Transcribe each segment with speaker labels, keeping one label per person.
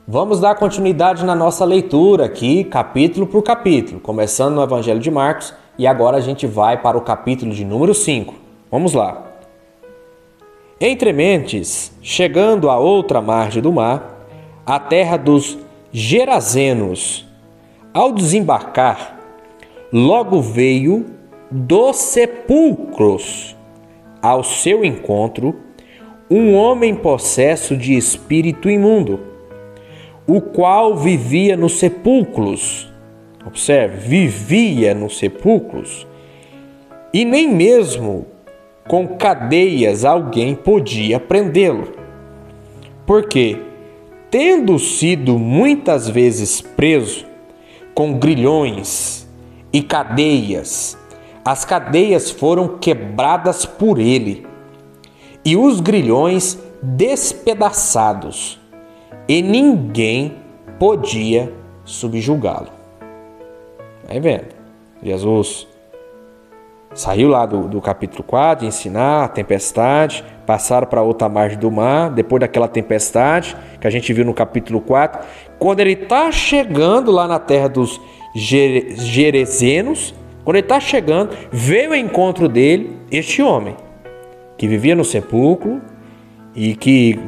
Speaker 1: Vamos dar continuidade na nossa leitura aqui, capítulo por capítulo, começando no Evangelho de Marcos e agora a gente vai para o capítulo de número 5. Vamos lá. Entre mentes, chegando à outra margem do mar, a terra dos Gerazenos, ao desembarcar, logo veio dos sepulcros ao seu encontro um homem possesso de espírito imundo, o qual vivia nos sepulcros. Observe, vivia nos sepulcros, e nem mesmo com cadeias alguém podia prendê-lo. Porque, tendo sido muitas vezes preso com grilhões e cadeias, as cadeias foram quebradas por ele, e os grilhões despedaçados, e ninguém podia subjugá-lo. Vai vendo, Jesus saiu lá do capítulo 4, ensinar a tempestade, passaram para outra margem do mar, depois daquela tempestade que a gente viu no capítulo 4, quando ele está chegando lá na terra dos Gerazenos, quando ele está chegando, veio ao encontro dele este homem, que vivia no sepulcro e que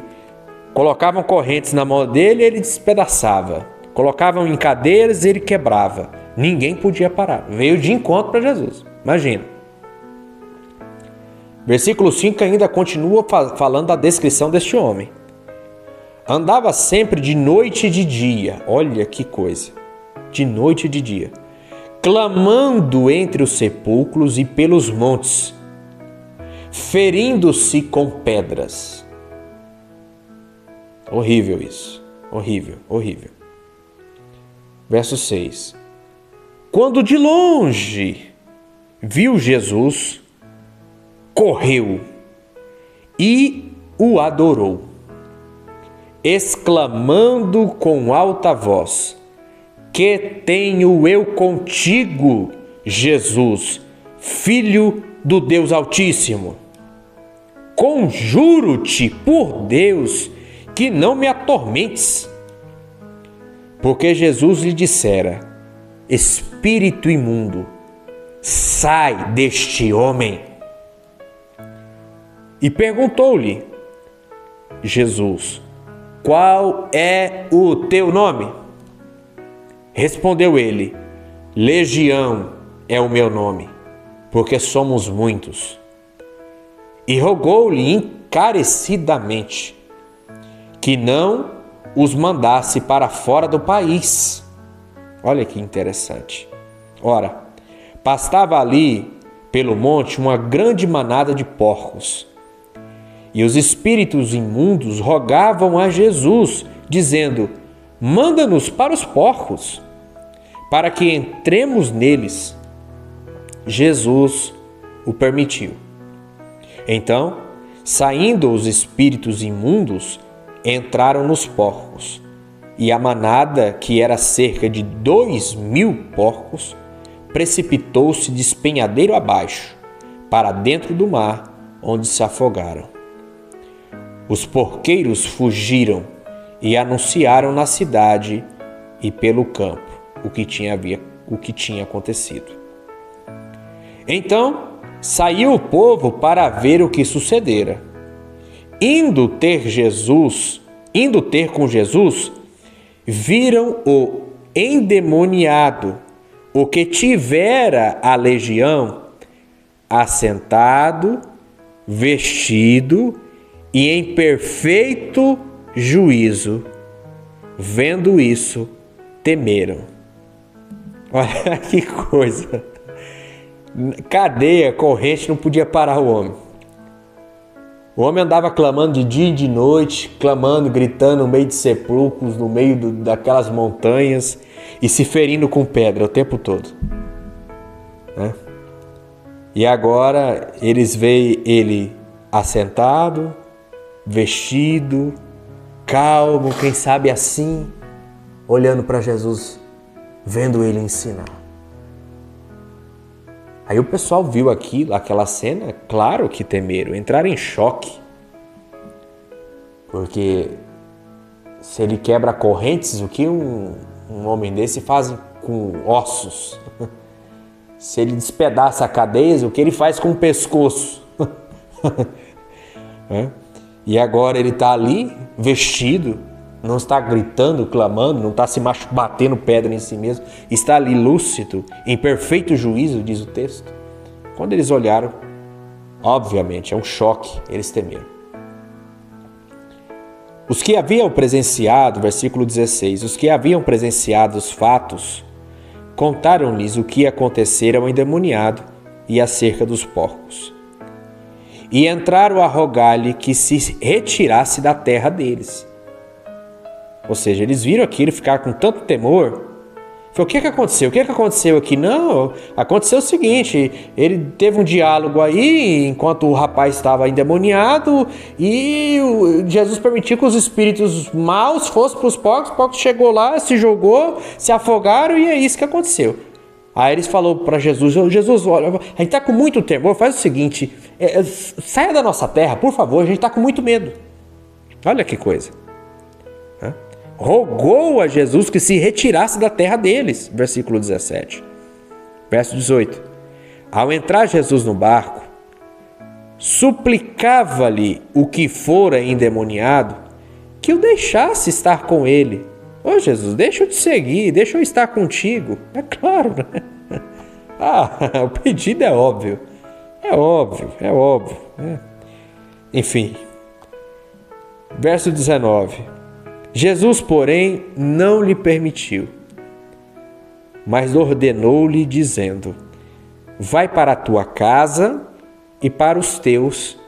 Speaker 1: colocavam correntes na mão dele e ele despedaçava. Colocavam em cadeiras e ele quebrava. Ninguém podia parar. Veio de encontro para Jesus. Imagina. Versículo 5 ainda continua falando da descrição deste homem. Andava sempre de noite e de dia. Olha que coisa. De noite e de dia. Clamando entre os sepulcros e pelos montes, ferindo-se com pedras. Horrível isso. Horrível, horrível. Verso 6. Quando de longe viu Jesus, correu e o adorou, exclamando com alta voz: que tenho eu contigo, Jesus, Filho do Deus Altíssimo? Conjuro-te por Deus que não me atormentes. Porque Jesus lhe dissera: espírito imundo, sai deste homem. E perguntou-lhe Jesus: qual é o teu nome? Respondeu ele: Legião é o meu nome, porque somos muitos. E rogou-lhe encarecidamente que não os mandasse para fora do país. Olha que interessante. Ora, pastava ali pelo monte uma grande manada de porcos. E os espíritos imundos rogavam a Jesus, dizendo: manda-nos para os porcos, para que entremos neles. Jesus o permitiu. Então, saindo os espíritos imundos, entraram nos porcos, e a manada, que era cerca de 2.000 porcos, precipitou-se despenhadeiro abaixo, para dentro do mar, onde se afogaram. Os porqueiros fugiram e anunciaram na cidade e pelo campo o que tinha acontecido. Então saiu o povo para ver o que sucedera. Indo ter com Jesus, viram o endemoniado, o que tivera a legião, assentado, vestido e em perfeito juízo. Vendo isso, temeram. Olha que coisa. Cadeia, corrente, não podia parar o homem. O homem andava clamando de dia e de noite, clamando, gritando no meio de sepulcros, no meio daquelas montanhas e se ferindo com pedra o tempo todo. Né? E agora eles veem ele assentado, vestido, calmo, quem sabe assim, olhando para Jesus, vendo ele ensinar. Aí o pessoal viu aquela cena, claro que temeram, entraram em choque. Porque Se ele quebra correntes, o que um homem desse faz com ossos? Se ele despedaça cadeias, o que ele faz com o pescoço? E agora ele está ali, vestido, não está gritando, clamando, não está se batendo pedra em si mesmo, está ali lúcido, em perfeito juízo, diz o texto. Quando eles olharam, obviamente, é um choque, eles temeram. Os que haviam presenciado, versículo 16, os que haviam presenciado os fatos, contaram-lhes o que acontecera ao endemoniado e acerca dos porcos. E entraram a rogar-lhe que se retirasse da terra deles. Ou seja, eles viram aquilo, ficaram com tanto temor. Falei, o que aconteceu? O que aconteceu aqui? Não, aconteceu o seguinte, ele teve um diálogo aí, enquanto o rapaz estava endemoniado, e Jesus permitiu que os espíritos maus fossem para os porcos chegou lá, se jogou, se afogaram, e é isso que aconteceu. Aí eles falaram para Jesus, Jesus, olha, a gente está com muito temor, faz o seguinte, saia da nossa terra, por favor, a gente está com muito medo. Olha que coisa. Rogou a Jesus que se retirasse da terra deles, versículo 17. Verso 18. Ao entrar Jesus no barco, suplicava-lhe o que fora endemoniado que o deixasse estar com ele. Ô Jesus, deixa eu te seguir, deixa eu estar contigo. É claro, né? O pedido é óbvio. É óbvio. Enfim. Verso 19. Jesus, porém, não lhe permitiu, mas ordenou-lhe, dizendo: vai para a tua casa e para os teus,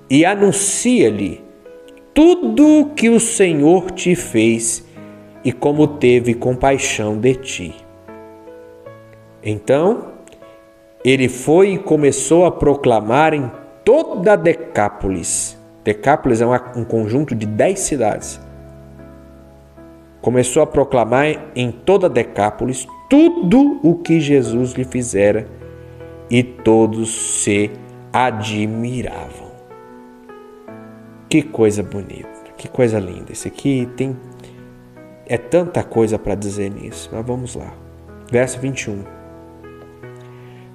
Speaker 1: e anuncia-lhe tudo que o Senhor te fez e como teve compaixão de ti. Então, ele foi e começou a proclamar em toda a Decápolis. Decápolis é um conjunto de 10 cidades. Começou a proclamar em toda Decápolis tudo o que Jesus lhe fizera, e todos se admiravam. Que coisa bonita, que coisa linda. Isso aqui é tanta coisa para dizer nisso, mas vamos lá. Verso 21.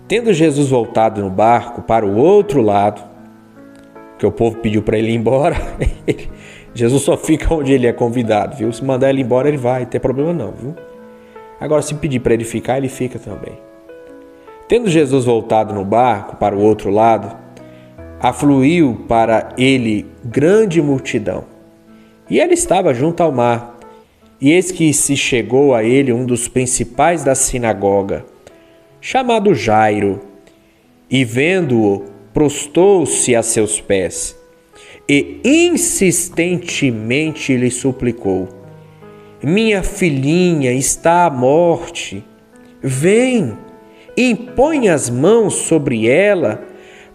Speaker 1: Tendo Jesus voltado no barco para o outro lado, que o povo pediu para ele ir embora, Jesus só fica onde ele é convidado, viu? Se mandar ele embora, ele vai, não tem problema não, viu? Agora, se pedir para ele ficar, ele fica também. Tendo Jesus voltado no barco para o outro lado, afluiu para ele grande multidão. E ele estava junto ao mar. E eis que se chegou a ele um dos principais da sinagoga, chamado Jairo, e vendo-o, prostou-se a seus pés e insistentemente lhe suplicou: minha filhinha está à morte. Vem, impõe as mãos sobre ela,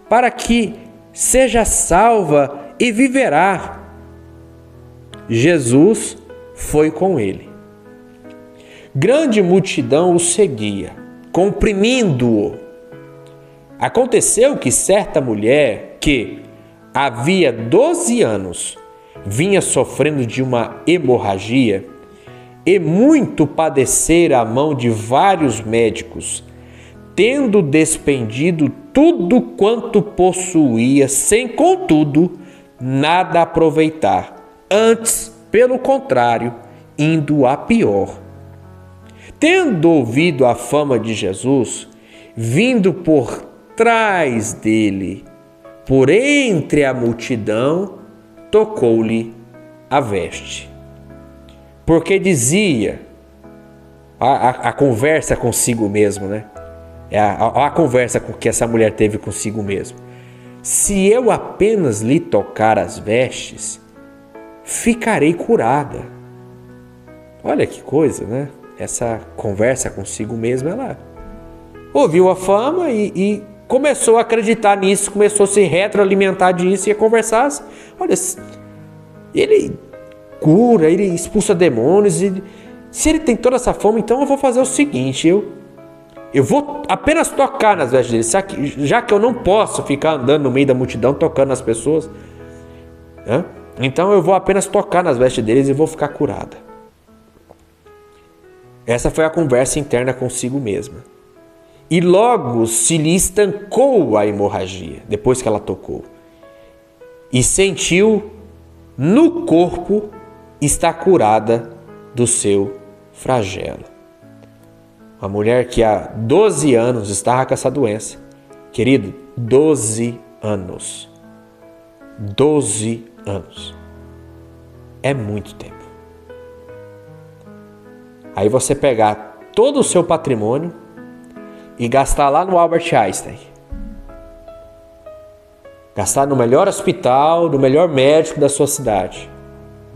Speaker 1: para que seja salva e viverá. Jesus foi com ele. Grande multidão o seguia, comprimindo-o. Aconteceu que certa mulher que havia 12 anos vinha sofrendo de uma hemorragia e muito padecera a mão de vários médicos, tendo despendido tudo quanto possuía, sem contudo nada aproveitar, antes, pelo contrário, indo a pior. Tendo ouvido a fama de Jesus, vindo por trás dele, por entre a multidão, tocou-lhe a veste. Porque dizia, a conversa consigo mesmo, né? A conversa que essa mulher teve consigo mesmo. Se eu apenas lhe tocar as vestes, ficarei curada. Olha que coisa, né? Essa conversa consigo mesmo, ela ouviu a fama e começou a acreditar nisso, começou a se retroalimentar disso e a conversar. Olha, ele cura, ele expulsa demônios. Se ele tem toda essa fama, então eu vou fazer o seguinte, eu vou apenas tocar nas vestes dele, já que eu não posso ficar andando no meio da multidão tocando nas pessoas. Então eu vou apenas tocar nas vestes deles e vou ficar curada. Essa foi a conversa interna consigo mesma. E logo se lhe estancou a hemorragia, depois que ela tocou. E sentiu no corpo estar curada do seu flagelo. Uma mulher que há 12 anos estava com essa doença. Querido, 12 anos. 12 anos. É muito tempo. Aí você pegar todo o seu patrimônio e gastar lá no Albert Einstein. Gastar no melhor hospital, no melhor médico da sua cidade.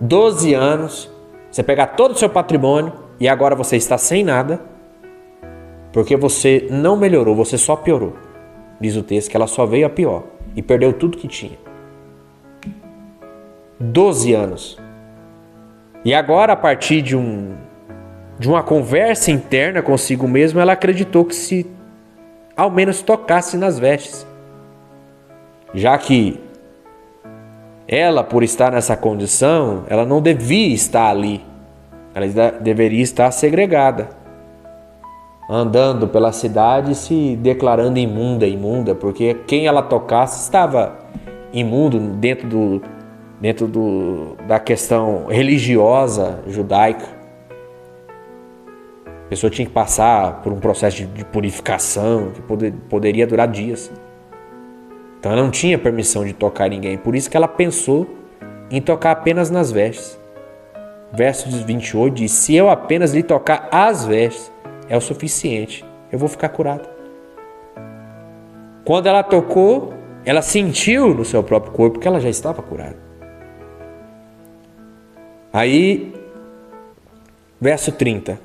Speaker 1: 12 anos, você pegar todo o seu patrimônio e agora você está sem nada, porque você não melhorou, você só piorou. Diz o texto que ela só veio a pior e perdeu tudo que tinha. 12 anos. E agora, a partir de uma conversa interna consigo mesma, ela acreditou que se ao menos tocasse nas vestes. Já que ela, por estar nessa condição, ela não devia estar ali. Ela deveria estar segregada. Andando pela cidade se declarando imunda, porque quem ela tocasse estava imundo dentro da questão religiosa judaica. A pessoa tinha que passar por um processo de purificação que poderia durar dias. Então ela não tinha permissão de tocar ninguém. Por isso que ela pensou em tocar apenas nas vestes. Verso 28 diz: se eu apenas lhe tocar as vestes, é o suficiente. Eu vou ficar curado. Quando ela tocou, ela sentiu no seu próprio corpo que ela já estava curada. Aí, verso 30.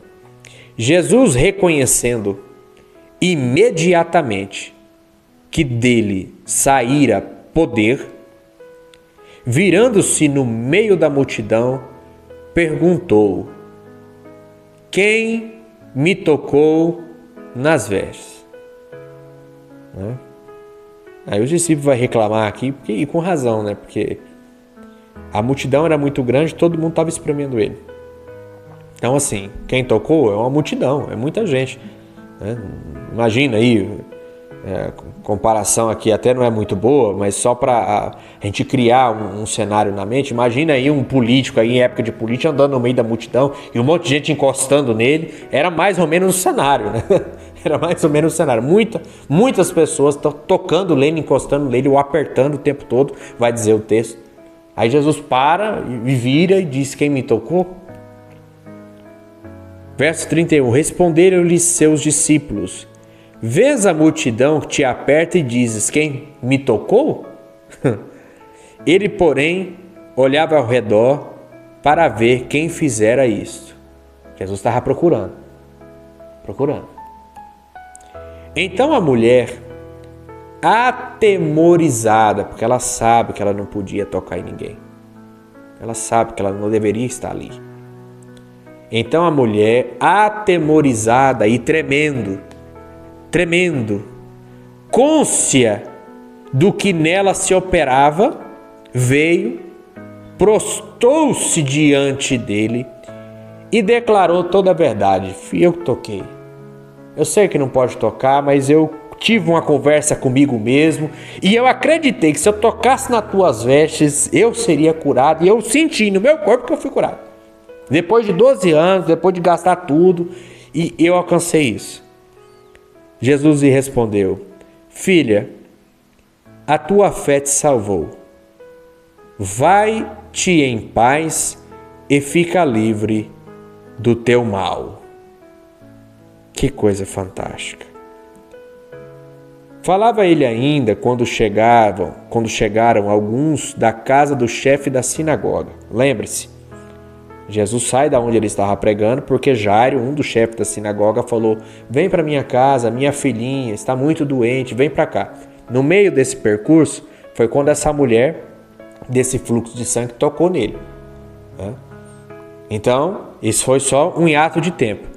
Speaker 1: Jesus, reconhecendo imediatamente que dele saíra poder, virando-se no meio da multidão, perguntou: quem me tocou nas vestes? Aí os discípulos vão reclamar aqui, e com razão, né? Porque a multidão era muito grande, todo mundo estava espremendo ele. Então, assim, quem tocou é uma multidão, é muita gente. Né? Imagina aí, comparação aqui até não é muito boa, mas só para a gente criar um cenário na mente. Imagina aí um político aí, em época de política, andando no meio da multidão e um monte de gente encostando nele. Era mais ou menos o cenário, né? Era mais ou menos o cenário. Muitas pessoas estão tocando nele, encostando nele ou apertando o tempo todo, vai dizer o texto. Aí Jesus para e vira e diz: quem me tocou? Verso 31. Responderam-lhe seus discípulos: vês a multidão que te aperta e dizes: quem me tocou? Ele, porém, olhava ao redor para ver quem fizera isto. Jesus estava procurando. Então a mulher, atemorizada, porque ela sabe que ela não podia tocar em ninguém. Ela sabe que ela não deveria estar ali. Então a mulher, atemorizada e tremendo, cônscia do que nela se operava, veio, prostrou-se diante dele e declarou toda a verdade. Fui eu que toquei. Eu sei que não pode tocar, mas eu tive uma conversa comigo mesmo e eu acreditei que se eu tocasse nas tuas vestes, eu seria curado. E eu senti no meu corpo que eu fui curado. Depois de 12 anos, depois de gastar tudo, e eu alcancei isso. Jesus lhe respondeu: filha, a tua fé te salvou. Vai-te em paz e fica livre do teu mal. Que coisa fantástica. Falava ele ainda quando chegaram alguns da casa do chefe da sinagoga. Lembre-se, Jesus sai da onde ele estava pregando, porque Jairo, um dos chefes da sinagoga, falou: vem para minha casa, minha filhinha está muito doente, vem para cá. No meio desse percurso, foi quando essa mulher, desse fluxo de sangue, tocou nele. Então, isso foi só um hiato de tempo.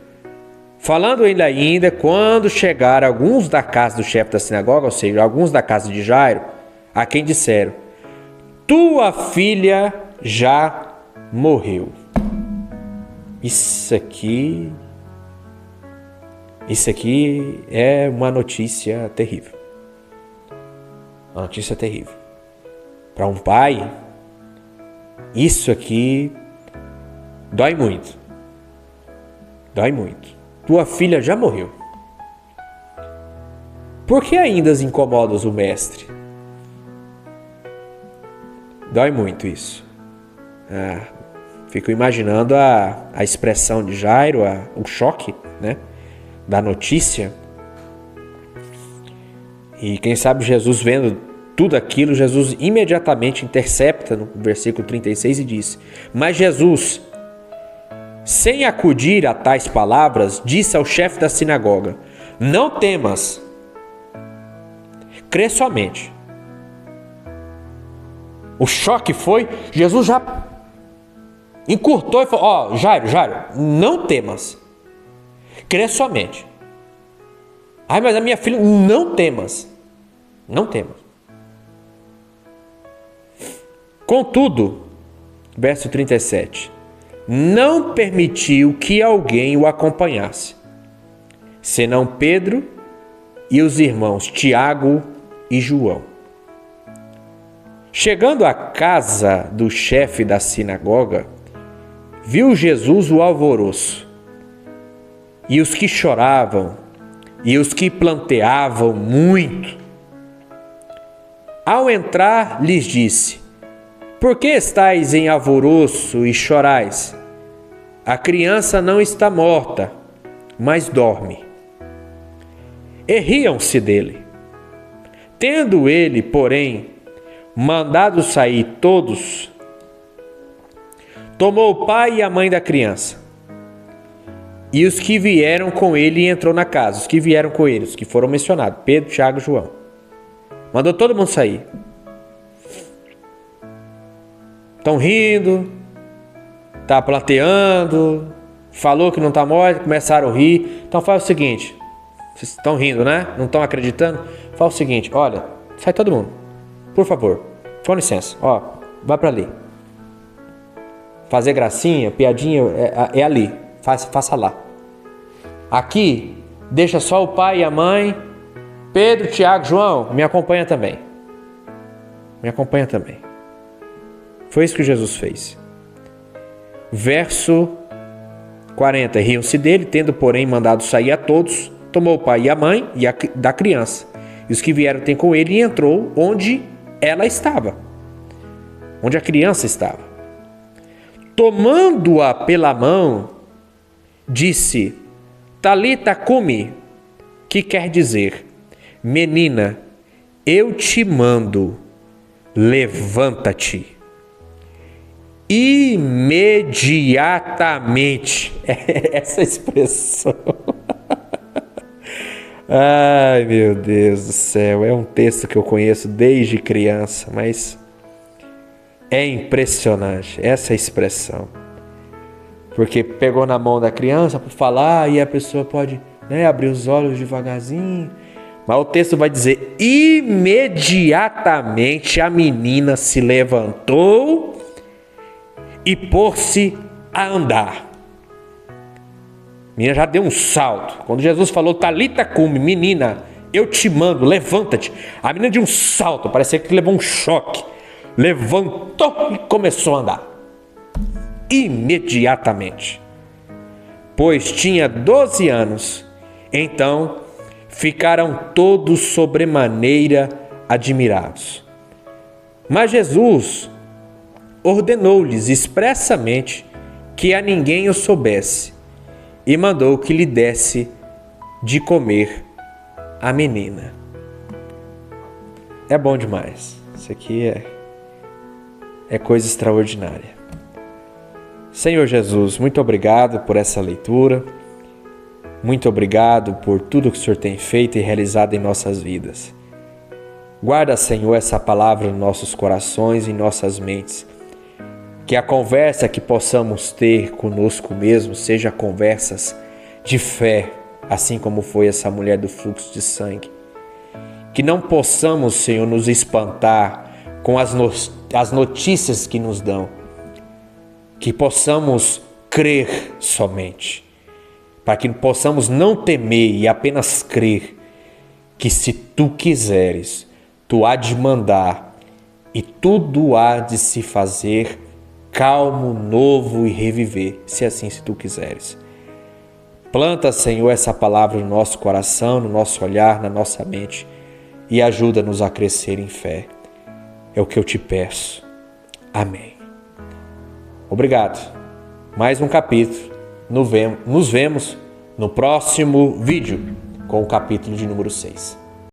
Speaker 1: Falando ele ainda, quando chegaram alguns da casa do chefe da sinagoga, ou seja, alguns da casa de Jairo, a quem disseram: tua filha já morreu. Isso aqui é uma notícia terrível. Uma notícia terrível. Para um pai, isso aqui dói muito. Dói muito. Tua filha já morreu. Por que ainda incomodas o mestre? Dói muito isso. Fico imaginando a expressão de Jairo, o choque, né, da notícia. E quem sabe Jesus vendo tudo aquilo, Jesus imediatamente intercepta no versículo 36 e diz: Mas Jesus, sem acudir a tais palavras, disse ao chefe da sinagoga: Não temas, crê somente. O choque foi, Jesus já encurtou e falou: Jairo, não temas, crê somente. Mas a minha filha, não temas. Contudo, verso 37, não permitiu que alguém o acompanhasse, senão Pedro e os irmãos Tiago e João. Chegando à casa do chefe da sinagoga, viu Jesus o alvoroço, e os que choravam, e os que planteavam muito. Ao entrar, lhes disse: Por que estáis em alvoroço e chorais? A criança não está morta, mas dorme. E riam-se dele. Tendo ele, porém, mandado sair todos, tomou o pai e a mãe da criança, e os que vieram com ele, e entrou na casa. Os que vieram com ele, os que foram mencionados, Pedro, Tiago e João. Mandou todo mundo sair. Estão rindo, tá plateando, falou que não está morto, começaram a rir. Então faz o seguinte, vocês estão rindo, né? Não estão acreditando? Faz o seguinte, olha, sai todo mundo, por favor, com licença, vai para ali. Fazer gracinha, piadinha, é ali, faça lá. Aqui, deixa só o pai e a mãe, Pedro, Tiago, João, me acompanha também. Foi isso que Jesus fez. Verso 40. Riam-se dele, tendo, porém, mandado sair a todos, tomou o pai e a mãe da criança, e os que vieram ter com ele, e entrou onde ela estava, onde a criança estava. Tomando-a pela mão, disse: Talita cumi, que quer dizer: Menina, eu te mando, levanta-te. Imediatamente. Essa expressão. Ai, meu Deus do céu. É um texto que eu conheço desde criança, mas é impressionante essa expressão. Porque pegou na mão da criança para falar e a pessoa pode, abrir os olhos devagarzinho. Mas o texto vai dizer: imediatamente a menina se levantou e pôs-se a andar. A menina já deu um salto. Quando Jesus falou: Talita cumi, menina, eu te mando, levanta-te. A menina deu um salto, parecia que levou um choque. Levantou e começou a andar. Imediatamente. Pois tinha 12 anos. Então ficaram todos sobremaneira admirados. Mas Jesus ordenou-lhes expressamente que a ninguém o soubesse, e mandou que lhe desse de comer a menina. É bom demais. Isso aqui é coisa extraordinária. Senhor Jesus, muito obrigado por essa leitura. Muito obrigado por tudo que o Senhor tem feito e realizado em nossas vidas. Guarda, Senhor, essa palavra nos nossos corações e em nossas mentes. Que a conversa que possamos ter conosco mesmo seja conversas de fé, assim como foi essa mulher do fluxo de sangue. Que não possamos, Senhor, nos espantar com as notícias que nos dão, que possamos crer somente, para que possamos não temer e apenas crer que se tu quiseres, tu há de mandar e tudo há de se fazer calmo, novo e reviver, se tu quiseres. Planta, Senhor, essa palavra no nosso coração, no nosso olhar, na nossa mente e ajuda-nos a crescer em fé. É o que eu te peço. Amém. Obrigado. Mais um capítulo. Nos vemos no próximo vídeo com o capítulo de número 6.